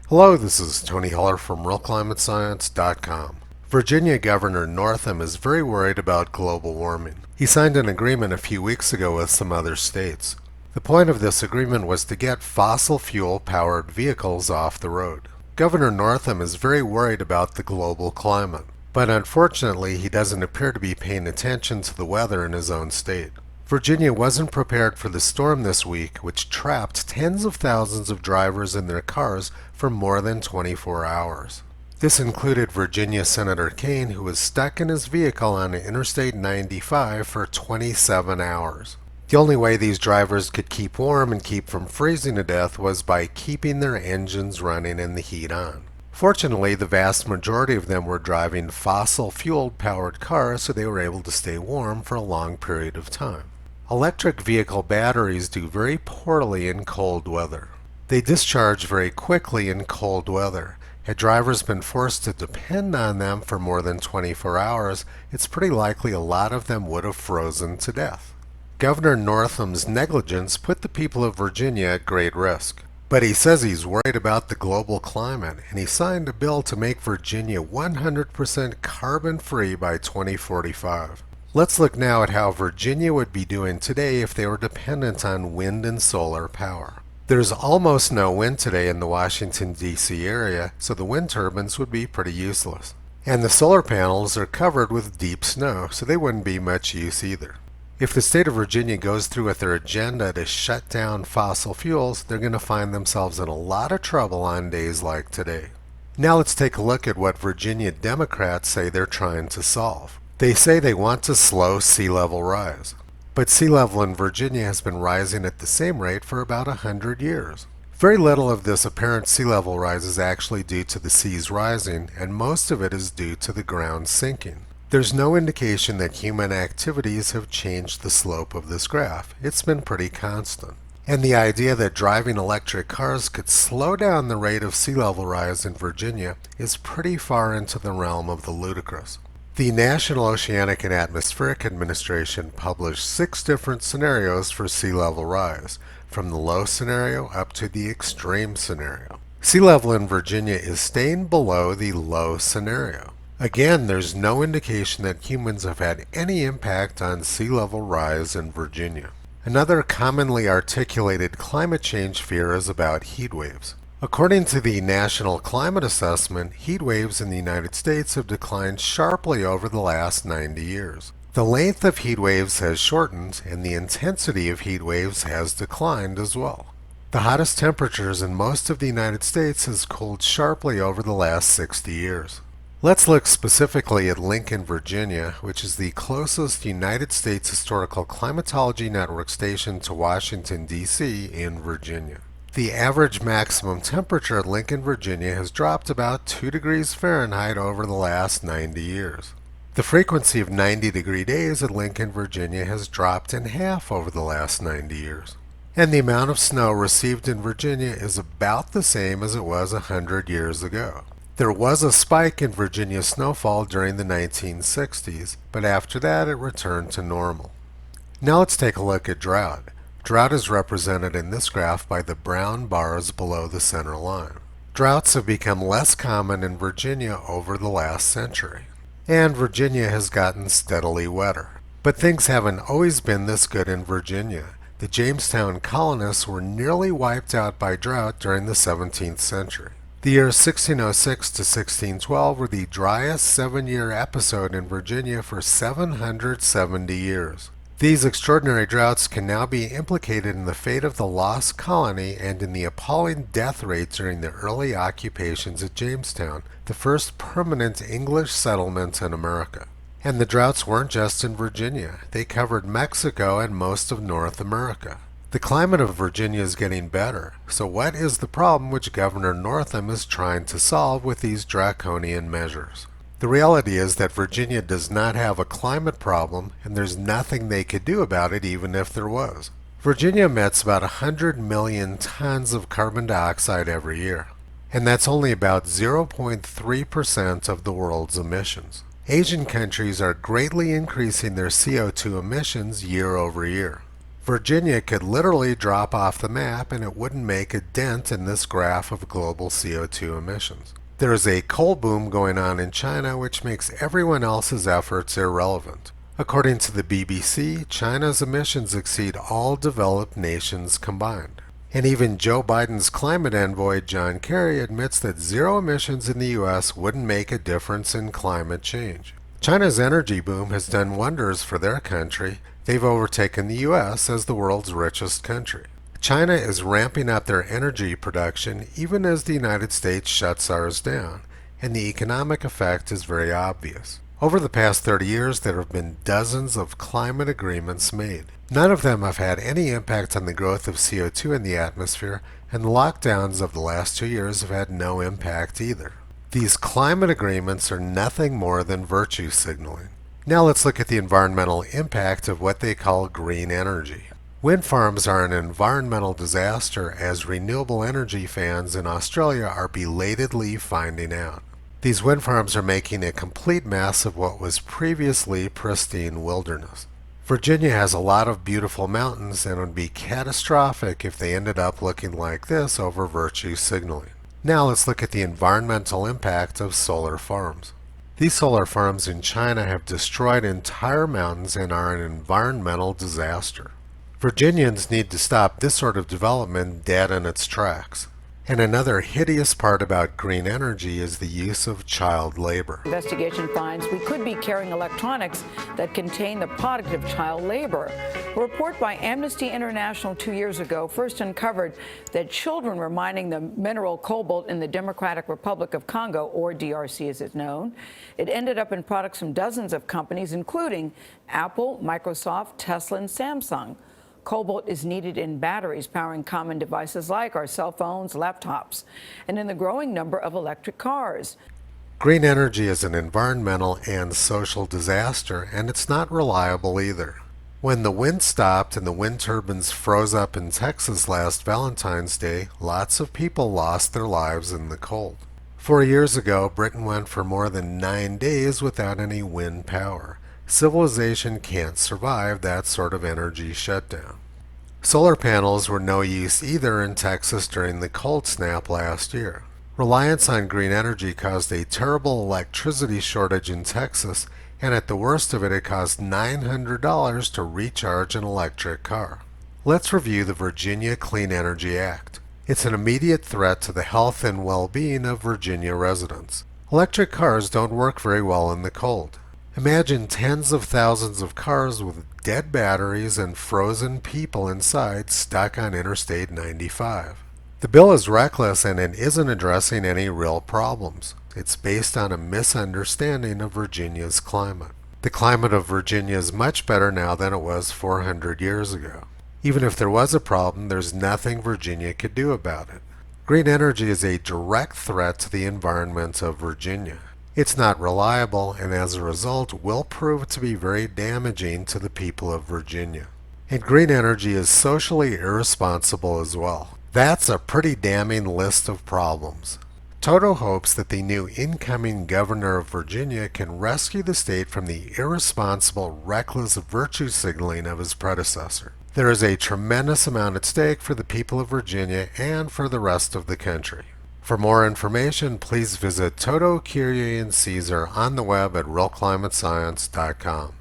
Hello, this is Tony Heller from RealClimateScience.com. Virginia Governor Northam is very worried about global warming. He signed an agreement a few weeks ago with some other states. The point of this agreement was to get fossil fuel-powered vehicles off the road. Governor Northam is very worried about the global climate, but unfortunately he doesn't appear to be paying attention to the weather in his own state. Virginia wasn't prepared for the storm this week, which trapped tens of thousands of drivers in their cars for more than 24 hours. This included Virginia Senator Kaine, who was stuck in his vehicle on Interstate 95 for 27 hours. The only way these drivers could keep warm and keep from freezing to death was by keeping their engines running and the heat on. Fortunately, the vast majority of them were driving fossil fuel-powered cars, so they were able to stay warm for a long period of time. Electric vehicle batteries do very poorly in cold weather. They discharge very quickly in cold weather. Had drivers been forced to depend on them for more than 24 hours, it's pretty likely a lot of them would have frozen to death. Governor Northam's negligence put the people of Virginia at great risk. But he says he's worried about the global climate, and he signed a bill to make Virginia 100% carbon-free by 2045. Let's look now at how Virginia would be doing today if they were dependent on wind and solar power. There's almost no wind today in the Washington, D.C. area, so the wind turbines would be pretty useless. And the solar panels are covered with deep snow, so they wouldn't be much use either. If the state of Virginia goes through with their agenda to shut down fossil fuels, they're going to find themselves in a lot of trouble on days like today. Now let's take a look at what Virginia Democrats say they're trying to solve. They say they want to slow sea level rise. But sea level in Virginia has been rising at the same rate for about 100 years. Very little of this apparent sea level rise is actually due to the seas rising, and most of it is due to the ground sinking. There's no indication that human activities have changed the slope of this graph. It's been pretty constant. And the idea that driving electric cars could slow down the rate of sea level rise in Virginia is pretty far into the realm of the ludicrous. The National Oceanic and Atmospheric Administration published 6 different scenarios for sea level rise, from the low scenario up to the extreme scenario. Sea level in Virginia is staying below the low scenario. Again, there's no indication that humans have had any impact on sea level rise in Virginia. Another commonly articulated climate change fear is about heat waves. According to the National Climate Assessment, heat waves in the United States have declined sharply over the last 90 years. The length of heat waves has shortened, and the intensity of heat waves has declined as well. The hottest temperatures in most of the United States has cooled sharply over the last 60 years. Let's look specifically at Lincoln, Virginia, which is the closest United States Historical Climatology Network station to Washington, D.C. in Virginia. The average maximum temperature at Lincoln, Virginia has dropped about 2 degrees Fahrenheit over the last 90 years. The frequency of 90-degree days at Lincoln, Virginia has dropped in half over the last 90 years. And the amount of snow received in Virginia is about the same as it was 100 years ago. There was a spike in Virginia snowfall during the 1960s, but after that it returned to normal. Now let's take a look at drought. Drought is represented in this graph by the brown bars below the center line. Droughts have become less common in Virginia over the last century, and Virginia has gotten steadily wetter. But things haven't always been this good in Virginia. The Jamestown colonists were nearly wiped out by drought during the 17th century. The years 1606 to 1612 were the driest 7-year episode in Virginia for 770 years. These extraordinary droughts can now be implicated in the fate of the lost colony and in the appalling death rate during the early occupations at Jamestown, the first permanent English settlement in America. And the droughts weren't just in Virginia. They covered Mexico and most of North America. The climate of Virginia is getting better, so what is the problem which Governor Northam is trying to solve with these draconian measures? The reality is that Virginia does not have a climate problem, and there's nothing they could do about it even if there was. Virginia emits about 100 million tons of carbon dioxide every year, and that's only about 0.3% of the world's emissions. Asian countries are greatly increasing their CO2 emissions year over year. Virginia could literally drop off the map and it wouldn't make a dent in this graph of global CO2 emissions. There is a coal boom going on in China which makes everyone else's efforts irrelevant. According to the BBC, China's emissions exceed all developed nations combined. And even Joe Biden's climate envoy John Kerry admits that zero emissions in the U.S. wouldn't make a difference in climate change. China's energy boom has done wonders for their country. They've overtaken the U.S. as the world's richest country. China is ramping up their energy production even as the United States shuts ours down, and the economic effect is very obvious. Over the past 30 years, there have been dozens of climate agreements made. None of them have had any impact on the growth of CO2 in the atmosphere, and the lockdowns of the last 2 years have had no impact either. These climate agreements are nothing more than virtue signaling. Now let's look at the environmental impact of what they call green energy. Wind farms are an environmental disaster, as renewable energy fans in Australia are belatedly finding out. These wind farms are making a complete mess of what was previously pristine wilderness. Virginia has a lot of beautiful mountains, and it would be catastrophic if they ended up looking like this over virtue signaling. Now let's look at the environmental impact of solar farms. These solar farms in China have destroyed entire mountains and are an environmental disaster. Virginians need to stop this sort of development dead in its tracks. And another hideous part about green energy is the use of child labor. Investigation finds we could be carrying electronics that contain the product of child labor. A report by Amnesty International 2 years ago first uncovered that children were mining the mineral cobalt in the Democratic Republic of Congo, or DRC as it's known. It ended up in products from dozens of companies, including Apple, Microsoft, Tesla, and Samsung. Cobalt is needed in batteries powering common devices like our cell phones, laptops, and in the growing number of electric cars. Green energy is an environmental and social disaster, and it's not reliable either. When the wind stopped and the wind turbines froze up in Texas last Valentine's Day, lots of people lost their lives in the cold. 4 years ago, Britain went for more than 9 days without any wind power. Civilization can't survive that sort of energy shutdown. Solar panels were no use either in Texas during the cold snap last year. Reliance on green energy caused a terrible electricity shortage in Texas, and at the worst of it, it cost $900 to recharge an electric car. Let's review the Virginia Clean Energy Act. It's an immediate threat to the health and well-being of Virginia residents. Electric cars don't work very well in the cold. Imagine tens of thousands of cars with dead batteries and frozen people inside stuck on Interstate 95. The bill is reckless and it isn't addressing any real problems. It's based on a misunderstanding of Virginia's climate. The climate of Virginia is much better now than it was 400 years ago. Even if there was a problem, there's nothing Virginia could do about it. Green energy is a direct threat to the environment of Virginia. It's not reliable, and as a result will prove to be very damaging to the people of Virginia. And green energy is socially irresponsible as well. That's a pretty damning list of problems. Toto hopes that the new incoming governor of Virginia can rescue the state from the irresponsible, reckless virtue signaling of his predecessor. There is a tremendous amount at stake for the people of Virginia and for the rest of the country. For more information, please visit Toto, Kyrie, and Caesar on the web at realclimatescience.com.